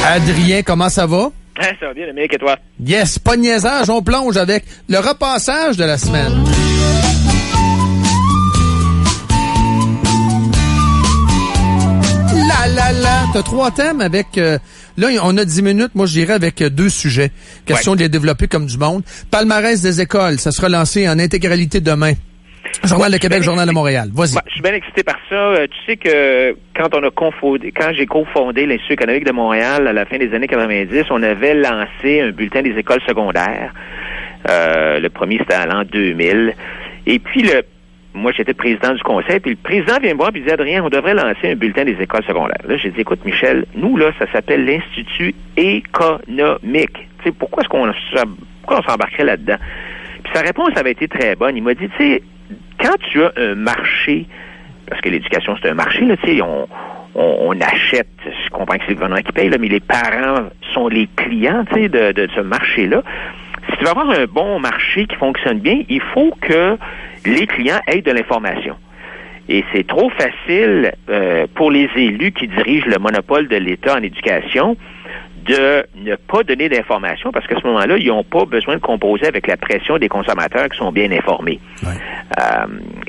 Adrien, comment ça va? Ça va bien, Dominique, et toi? Yes, pas de niaisage, on plonge avec le repassage de la semaine. T'as 3 thèmes avec... là, on a 10 minutes. Moi, je dirais avec 2 sujets. Question de les développer comme du monde. Palmarès des écoles, ça sera lancé en intégralité demain. Journal de Québec, Journal de Montréal. Vas-y. Je suis bien excité par ça. Tu sais que quand j'ai cofondé l'Institut économique de Montréal à la fin des années 90, on avait lancé un bulletin des écoles secondaires. Le premier, c'était à l'an 2000. Et puis, moi, j'étais président du conseil, puis le président vient me voir et dit, Adrien, on devrait lancer un bulletin des écoles secondaires. Là, j'ai dit, écoute, Michel, nous, là, ça s'appelle l'Institut économique. Tu sais, pourquoi on s'embarquerait là-dedans? Puis sa réponse avait été très bonne. Il m'a dit, tu sais, quand tu as un marché, parce que l'éducation, c'est un marché, là, tu sais, on achète, je comprends que c'est le gouvernement qui paye, là, mais les parents sont les clients, tu sais, de ce marché-là. Si tu veux avoir un bon marché qui fonctionne bien, il faut que les clients aient de l'information. Et c'est trop facile pour les élus qui dirigent le monopole de l'État en éducation de ne pas donner d'informations parce qu'à ce moment-là, ils n'ont pas besoin de composer avec la pression des consommateurs qui sont bien informés. Ouais.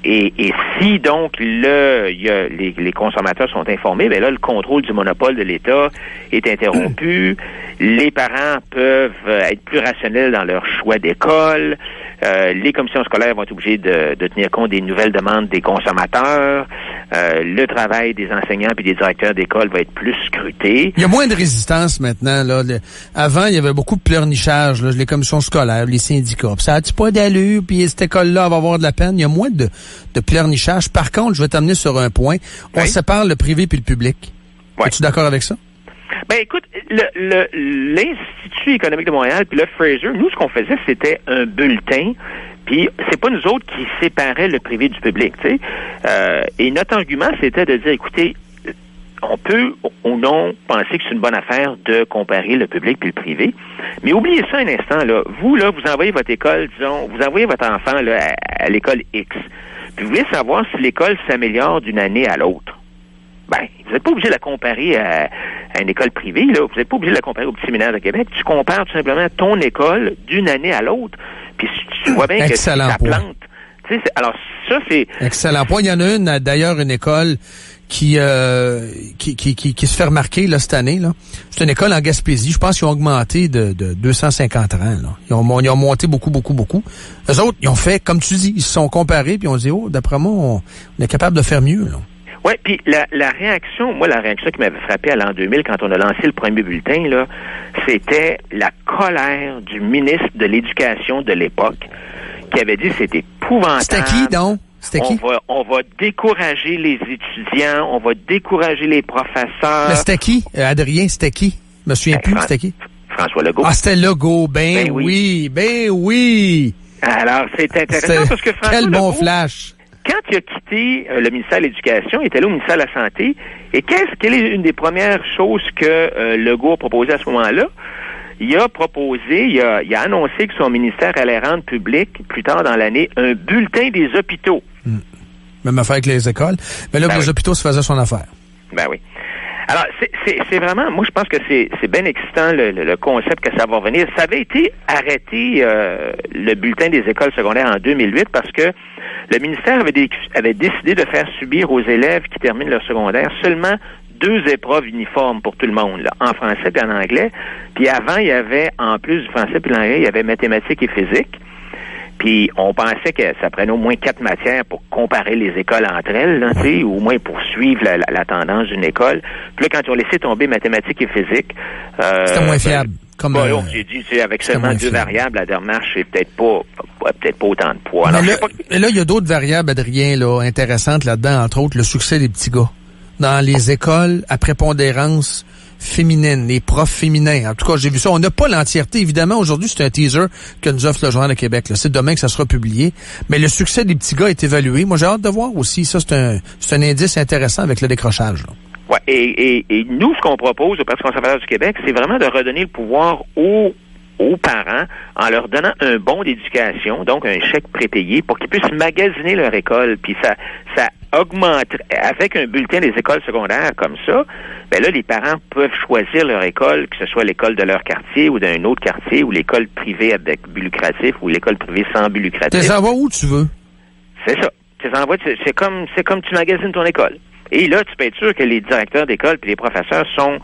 Et si donc les consommateurs sont informés, ben là, le contrôle du monopole de l'État est interrompu. Les parents peuvent être plus rationnels dans leur choix d'école. Les commissions scolaires vont être obligées de tenir compte des nouvelles demandes des consommateurs. Le travail des enseignants et des directeurs d'école va être plus scruté. Il y a moins de résistance maintenant. Là. Avant, il y avait beaucoup de pleurnichage, là, les commissions scolaires, les syndicats. Puis ça a-tu pas d'allure, puis cette école-là va avoir de la peine. Il y a moins de pleurnichage. Par contre, je vais t'amener sur un point. On sépare le privé puis le public. Ouais. Es-tu d'accord avec ça? Ben écoute, l'Institut économique de Montréal puis le Fraser, nous, ce qu'on faisait, c'était un bulletin. Puis c'est pas nous autres qui séparaient le privé du public, tu sais. Et notre argument, c'était de dire, écoutez, on peut ou non penser que c'est une bonne affaire de comparer le public puis le privé, mais oubliez ça un instant, là. Vous envoyez votre école, disons, vous envoyez votre enfant là, à l'école X, puis vous voulez savoir si l'école s'améliore d'une année à l'autre. Ben, vous n'êtes pas obligé de la comparer à une école privée, là. Vous n'êtes pas obligé de la comparer au petit séminaire de Québec. Tu compares tout simplement ton école d'une année à l'autre. Puis tu vois bien que ça plante. Tu sais, alors ça, c'est... Excellent point. Il y en a une, d'ailleurs, une école qui se fait remarquer là, cette année. Là. C'est une école en Gaspésie. Je pense qu'ils ont augmenté de 250 rangs. Là. Ils ont monté beaucoup. Eux autres, ils ont fait, comme tu dis, ils se sont comparés puis on se dit, d'après moi, on est capable de faire mieux, là. Oui, puis la réaction qui m'avait frappé à l'an 2000 quand on a lancé le premier bulletin, là, c'était la colère du ministre de l'Éducation de l'époque qui avait dit c'est épouvantable. C'était qui, donc? C'était qui? On va décourager les étudiants, on va décourager les professeurs. Mais c'était qui? Adrien, c'était qui? Je me souviens plus, c'était qui? François Legault. Ah, c'était Legault. Ben oui. Alors, c'est intéressant parce que François Quel Legault, bon flash! Quand il a quitté le ministère de l'Éducation, il était là au ministère de la Santé. Et quelle est une des premières choses que Legault a proposé à ce moment-là? Il a annoncé que son ministère allait rendre public, plus tard dans l'année, un bulletin des hôpitaux. Même affaire avec les écoles. Mais là, les hôpitaux se faisaient son affaire. Ben oui. Alors, c'est vraiment, moi, je pense que c'est bien excitant, le concept que ça va revenir. Ça avait été arrêté, le bulletin des écoles secondaires en 2008, parce que le ministère avait décidé de faire subir aux élèves qui terminent leur secondaire seulement 2 épreuves uniformes pour tout le monde, là, en français et en anglais. Puis avant, il y avait, en plus du français et de l'anglais, il y avait mathématiques et physique. Puis on pensait que ça prenait au moins 4 matières pour comparer les écoles entre elles, là, ou au moins pour suivre la tendance d'une école. Puis là, quand ils ont laissé tomber mathématiques et physique... c'était moins fiable. On s'est dit, avec seulement 2 variables, la démarche, c'est peut-être pas autant de poids. Alors, mais là, il y a d'autres variables, Adrien, là, intéressantes là-dedans, entre autres, le succès des petits gars. Dans les écoles à prépondérance féminine, les profs féminins. En tout cas, j'ai vu ça. On n'a pas l'entièreté. Évidemment, aujourd'hui, c'est un teaser que nous offre le Journal de Québec. Là. C'est demain que ça sera publié. Mais le succès des petits gars est évalué. Moi, j'ai hâte de voir aussi. Ça, c'est un indice intéressant avec le décrochage, là. Ouais, et nous, ce qu'on propose au Parti conservateur du Québec, c'est vraiment de redonner le pouvoir aux aux parents en leur donnant un bon d'éducation, donc un chèque prépayé, pour qu'ils puissent magasiner leur école. Puis ça augmenterait, avec un bulletin des écoles secondaires comme ça, ben là, les parents peuvent choisir leur école, que ce soit l'école de leur quartier ou d'un autre quartier, ou l'école privée avec but lucratif, ou l'école privée sans but lucratif. Tu les envoies où tu veux. C'est ça. C'est comme tu magasines ton école. Et là, tu peux être sûr que les directeurs d'école et les professeurs sont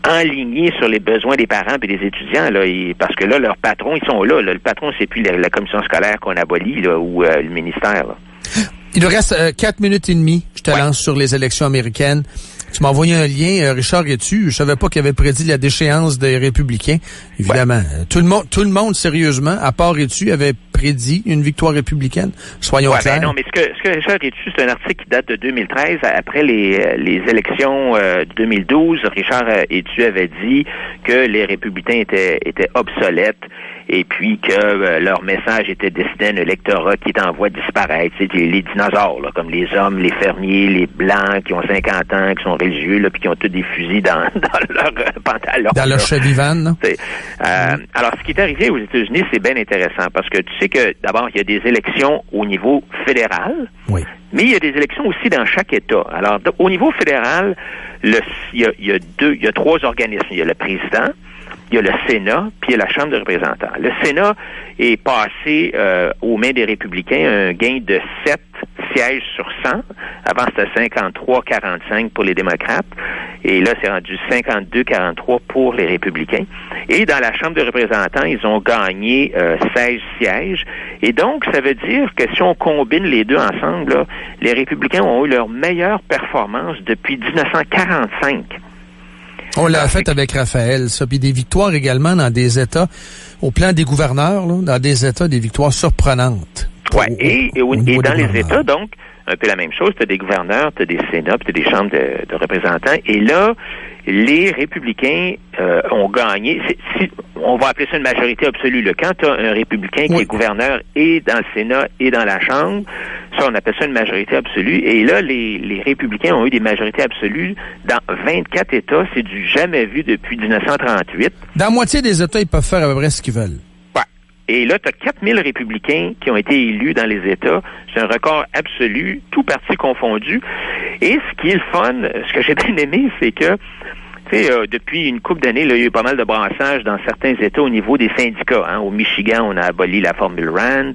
enlignés sur les besoins des parents et des étudiants, là, parce que là, leurs patrons, ils sont là. Le patron, c'est plus la commission scolaire qu'on abolit, là, ou le ministère. Là. Il nous reste 4 minutes et demie. Je te lance sur les élections américaines. Tu m'as envoyé un lien, Richard Rétu. Je savais pas qu'il avait prédit la déchéance des Républicains. Évidemment, tout le monde, sérieusement, à part Rétu, avait prédit une victoire républicaine. Soyons clairs. Ben non, mais ce que Richard Rétu, c'est un article qui date de 2013. Après les élections de 2012, Richard Rétu avait dit que les républicains étaient obsolètes et puis que leur message était destiné à un électorat qui est en voie de disparaître. C'est les dinosaures, là, comme les hommes, les fermiers, les blancs qui ont 50 ans, qui sont religieux, là, puis qui ont tous des fusils dans leur pantalon. Dans leur chevivan, non? Alors, ce qui est arrivé aux États-Unis, c'est bien intéressant parce que tu sais que, d'abord, il y a des élections au niveau fédéral, oui, mais il y a des élections aussi dans chaque État. Alors, au niveau fédéral, il y a 3 organismes. Il y a le président, il y a le Sénat, puis il y a la Chambre des représentants. Le Sénat est passé aux mains des républicains un gain de 7 sièges sur 100. Avant, c'était 53-45 pour les démocrates. Et là, c'est rendu 52-43 pour les républicains. Et dans la Chambre des représentants, ils ont gagné 16 sièges. Et donc, ça veut dire que si on combine les deux ensemble, là, les républicains ont eu leur meilleure performance depuis 1945. On l'a fait avec Raphaël, ça. Puis des victoires également dans des États, au plan des gouverneurs, là, dans des États, des victoires surprenantes. Oui, et dans les États, donc, un peu la même chose. Tu as des gouverneurs, tu as des Sénats, tu as des chambres de représentants. Et là, les républicains ont gagné. On va appeler ça une majorité absolue. Là. Quand tu as un républicain qui est gouverneur et dans le Sénat et dans la Chambre, ça, on appelle ça une majorité absolue. Et là, les républicains ont eu des majorités absolues dans 24 États. C'est du jamais vu depuis 1938. Dans la moitié des États, ils peuvent faire à peu près ce qu'ils veulent. Ouais. Et là, tu as 4000 républicains qui ont été élus dans les États. C'est un record absolu, tout parti confondu. Et ce qui est le fun, ce que j'ai bien aimé, c'est que depuis une couple d'années, là, il y a eu pas mal de brassage dans certains États au niveau des syndicats. Hein. Au Michigan, on a aboli la formule Rand.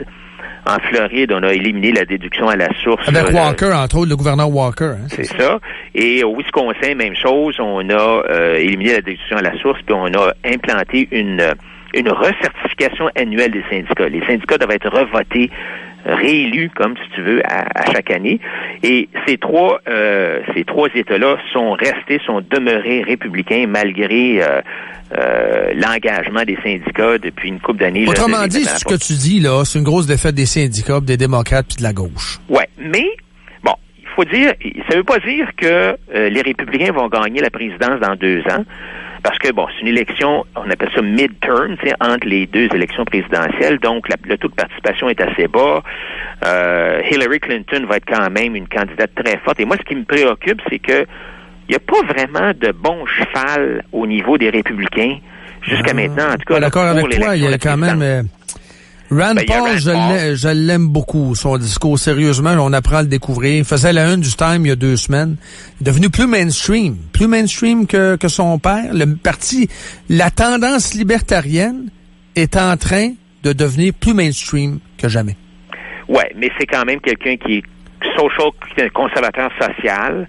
En Floride, on a éliminé la déduction à la source. Avec Walker, entre autres, le gouverneur Walker. Hein, c'est ça. Et au Wisconsin, même chose. On a éliminé la déduction à la source, puis on a implanté une recertification annuelle des syndicats. Les syndicats doivent être revotés, réélus, comme si tu veux, à chaque année. Et ces trois États-là sont demeurés républicains malgré l'engagement des syndicats depuis une couple d'années. Autrement dit, ce que tu dis, là, c'est une grosse défaite des syndicats, des démocrates puis de la gauche. Ouais, mais bon, il faut dire, ça veut pas dire que les républicains vont gagner la présidence dans 2 ans. Parce que, bon, c'est une élection, on appelle ça midterm, entre les 2 élections présidentielles, donc le taux de participation est assez bas. Hillary Clinton va être quand même une candidate très forte. Et moi, ce qui me préoccupe, c'est que il n'y a pas vraiment de bon cheval au niveau des républicains jusqu'à maintenant. En tout cas, d'accord avec toi, il y a quand même... Rand Paul, je l'aime beaucoup, son discours. Sérieusement, on apprend à le découvrir. Il faisait la une du Time il y a 2 semaines. Il est devenu plus mainstream que son père. Le parti, la tendance libertarienne est en train de devenir plus mainstream que jamais. Ouais, mais c'est quand même quelqu'un qui est conservateur social.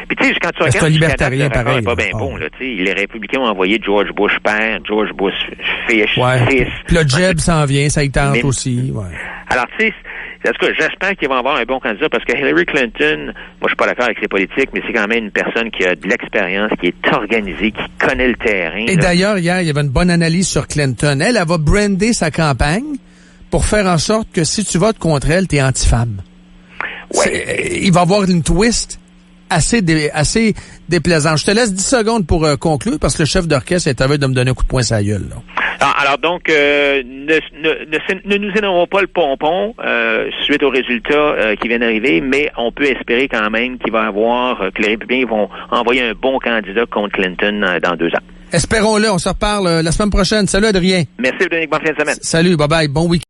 Puis tu sais, quand tu regardes libertarien, pareil, pas bien bon, là, tu sais, les républicains ont envoyé George Bush père, George Bush fils. Puis le Jeb s'en vient, ça y tente aussi. Ouais. Alors, tu sais, en tout cas, j'espère qu'il va avoir un bon candidat parce que Hillary Clinton, moi, je suis pas d'accord avec ses politiques, mais c'est quand même une personne qui a de l'expérience, qui est organisée, qui connaît le terrain. Et d'ailleurs, hier, il y avait une bonne analyse sur Clinton. Elle va brander sa campagne pour faire en sorte que si tu votes contre elle, t'es anti-femme. Ouais. Il va y avoir une twist assez déplaisante. Je te laisse 10 secondes pour conclure, parce que le chef d'orchestre est aveugle de me donner un coup de poing sur la gueule. Là. Alors donc, ne nous énervons pas le pompon suite aux résultats qui viennent d'arriver, mais on peut espérer quand même qu'il va y avoir, que les républicains vont envoyer un bon candidat contre Clinton dans 2 ans. Espérons-le, on se reparle la semaine prochaine. Salut Adrien. Merci, Dominique. Bonne fin de semaine. Salut, bye bye, bon week-end.